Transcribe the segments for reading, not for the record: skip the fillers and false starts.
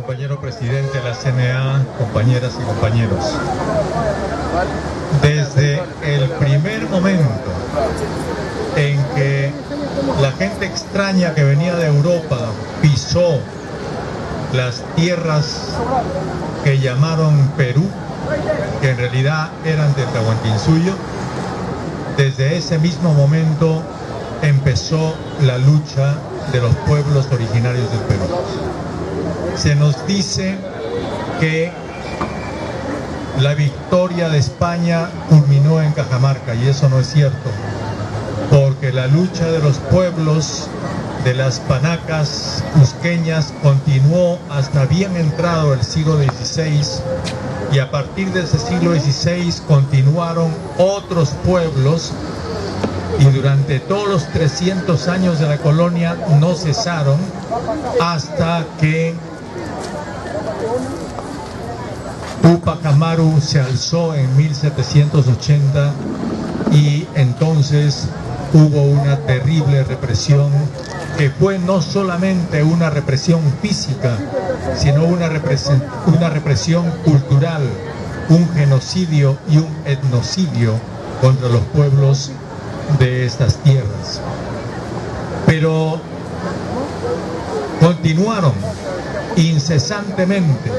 compañero presidente de la CNA, compañeras y compañeros. Desde el primer momento en que la gente extraña que venía de Europa pisó las tierras que llamaron Perú, que en realidad eran de Tahuantinsuyo, desde ese mismo momento empezó la lucha de los pueblos originarios del Perú. Se nos dice que la victoria de España culminó en Cajamarca, y eso no es cierto, porque la lucha de los pueblos de las panacas cusqueñas continuó hasta bien entrado el siglo XVI, y a partir de ese siglo XVI continuaron otros pueblos, y durante todos los 300 años de la colonia no cesaron hasta que Túpac Amaru se alzó en 1780, y entonces hubo una terrible represión que fue no solamente una represión física, sino una represión cultural, un genocidio y un etnocidio contra los pueblos de estas tierras. Pero continuaron incesantemente.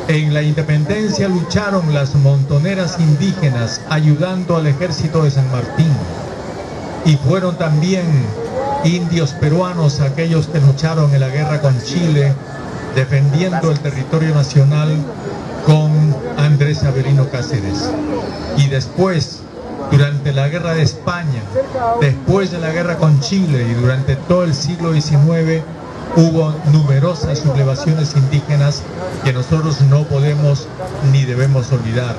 En la independencia lucharon las montoneras indígenas ayudando al ejército de San Martín, y fueron también indios peruanos aquellos que lucharon en la guerra con Chile defendiendo el territorio nacional con Andrés Avelino Cáceres. Y después, durante la guerra de España, después de la guerra con Chile y durante todo el siglo XIX, hubo numerosas sublevaciones indígenas que nosotros no podemos ni debemos olvidar.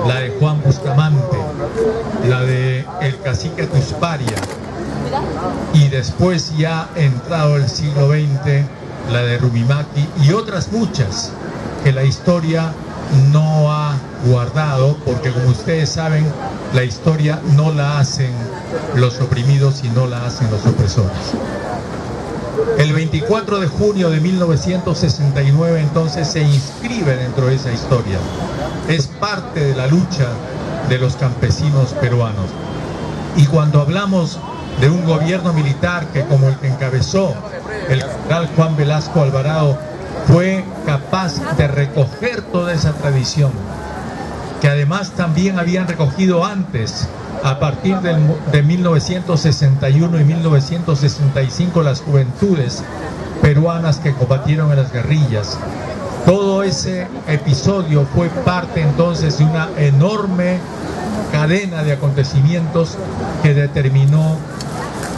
La de Juan Bustamante, la de el cacique Tusparia, y después, ya entrado el siglo XX, la de Rumimaki y otras muchas que la historia no ha guardado, porque como ustedes saben, la historia no la hacen los oprimidos y no la hacen los opresores. El 24 de junio de 1969 entonces se inscribe dentro de esa historia. Es parte de la lucha de los campesinos peruanos. Y cuando hablamos de un gobierno militar que, como el que encabezó el general Juan Velasco Alvarado, fue capaz de recoger toda esa tradición, que además también habían recogido antes, a partir de 1961 y 1965, las juventudes peruanas que combatieron en las guerrillas. Todo ese episodio fue parte entonces de una enorme cadena de acontecimientos que determinó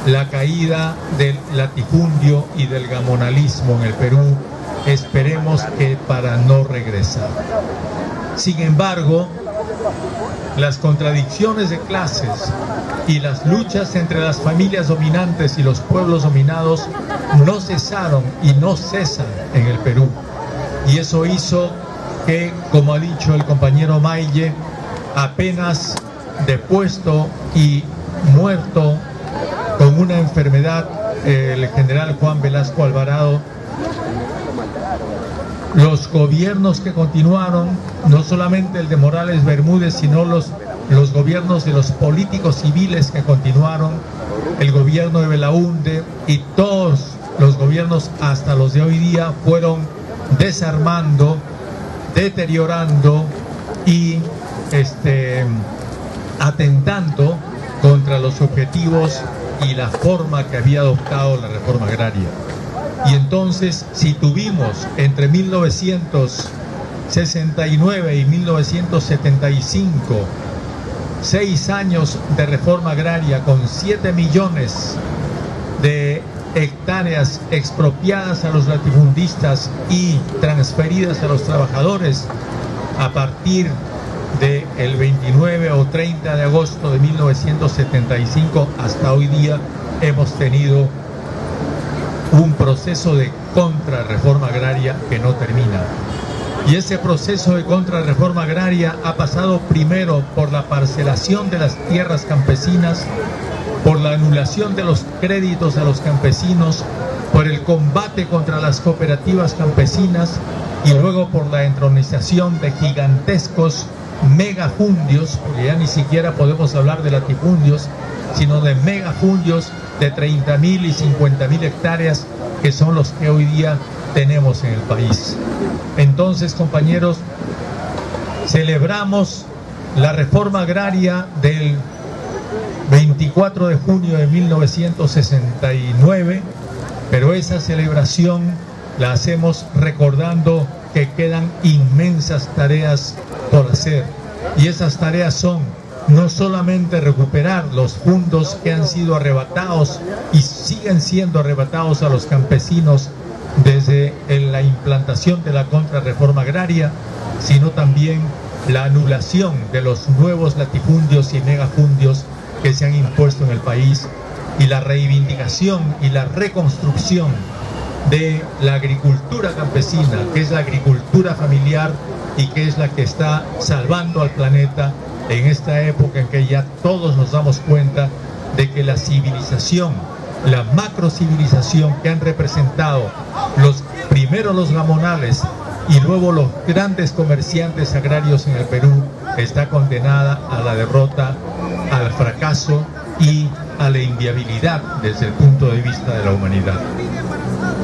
la caída del latifundio y del gamonalismo en el Perú, esperemos que para no regresar. Sin embargo, las contradicciones de clases y las luchas entre las familias dominantes y los pueblos dominados no cesaron y no cesan en el Perú. Y eso hizo que, como ha dicho el compañero Maille, apenas depuesto y muerto con una enfermedad el general Juan Velasco Alvarado, los gobiernos que continuaron, no solamente el de Morales Bermúdez, sino los gobiernos de los políticos civiles que continuaron, el gobierno de Belaúnde y todos los gobiernos hasta los de hoy día, fueron desarmando, deteriorando y atentando contra los objetivos y la forma que había adoptado la reforma agraria. Y entonces, si tuvimos entre 1969 y 1975 6 años de reforma agraria con 7 millones de hectáreas expropiadas a los latifundistas y transferidas a los trabajadores, a partir del 29 o 30 de agosto de 1975 hasta hoy día, hemos tenido un proceso de contrarreforma agraria que no termina. Y ese proceso de contrarreforma agraria ha pasado primero por la parcelación de las tierras campesinas, por la anulación de los créditos a los campesinos, por el combate contra las cooperativas campesinas y luego por la entronización de gigantescos megafundios, porque ya ni siquiera podemos hablar de latifundios, sino de megafundios de 30.000 y 50.000 hectáreas, que son los que hoy día tenemos en el país. Entonces, compañeros, celebramos la reforma agraria del 24 de junio de 1969, pero esa celebración la hacemos recordando que quedan inmensas tareas por hacer, y esas tareas son no solamente recuperar los fondos que han sido arrebatados y siguen siendo arrebatados a los campesinos desde la implantación de la contrarreforma agraria, sino también la anulación de los nuevos latifundios y megafundios que se han impuesto en el país, y la reivindicación y la reconstrucción de la agricultura campesina, que es la agricultura familiar y que es la que está salvando al planeta en esta época en que ya todos nos damos cuenta de que la civilización, la macrocivilización que han representado primero los gamonales y luego los grandes comerciantes agrarios en el Perú, está condenada a la derrota, al fracaso y a la inviabilidad desde el punto de vista de la humanidad.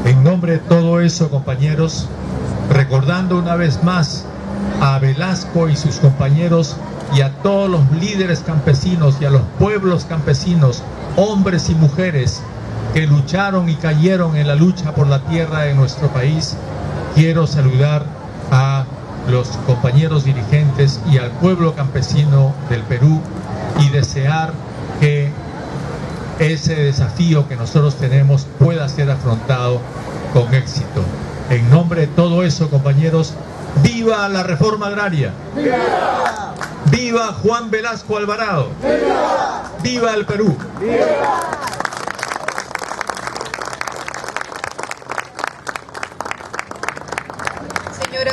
En nombre de todo eso, compañeros, recordando una vez más a Velasco y sus compañeros y a todos los líderes campesinos y a los pueblos campesinos, hombres y mujeres que lucharon y cayeron en la lucha por la tierra de nuestro país, quiero saludar a los compañeros dirigentes y al pueblo campesino del Perú y desear que ese desafío que nosotros tenemos pueda ser afrontado con éxito. En nombre de todo eso, compañeros, ¡viva la reforma agraria! ¡Viva! ¡Viva Juan Velasco Alvarado! ¡Viva! ¡Viva el Perú! ¡Viva!